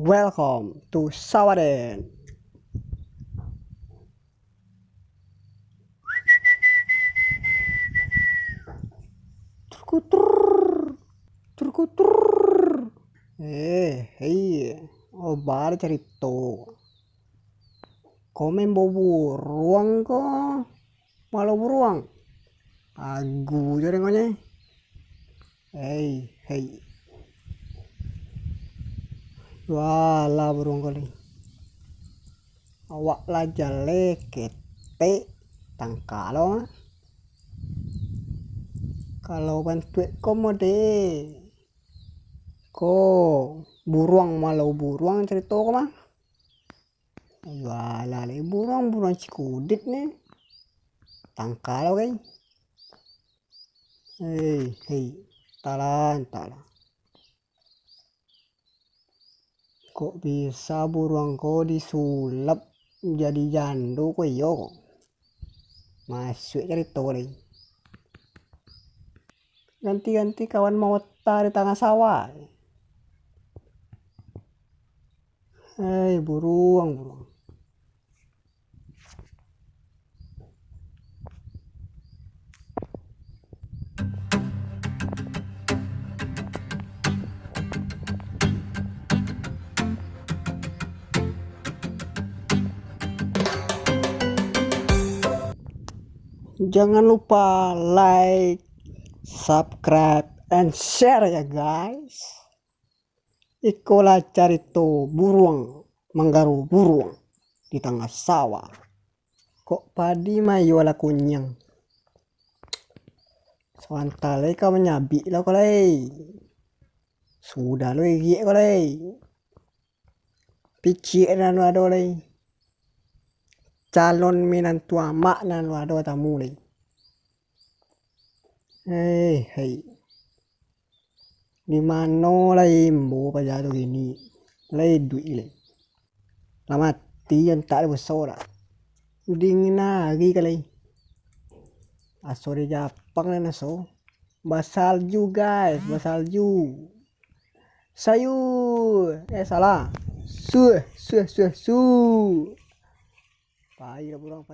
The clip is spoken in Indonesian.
welcome to sawah. Terkutur, terkutur. Hei, obar cerita. Komen bau buruang kok, malu buruang. Agu jadi ngomongnya. Hei. Wala burung kali. Awak lah jale kete tangka lo. Kalau bantu komode. Ko buruang malau buruang cerita kok mah. Wala le buruang cikudit nih. Tangka lo kan. Hei. Talan. Kok bisa buruang kok disulap jadi jandu kok iyo. Masuk cerita lagi. Ganti-ganti kawan mau di tengah sawah. Buruang. Jangan lupa like, subscribe, and share ya guys. Ikolah cerita buruang Menggaro burung di tengah sawah. Kok padi mayu ala kunyang. Soantale kau menyabi lah kolai. Sudah lo iki kolai. Picik dan ada kolai. Calon minantu amak dan ada tamu lagi. Hei. Di mana lagi mbo pajado gini. Lagi duit lagi. Lama mati yang tak ada besar. Dingin lagi kali. Asore Japang lah naso. Basalju guys, basalju. Sayur. Salah. Su. Pahit lah burung.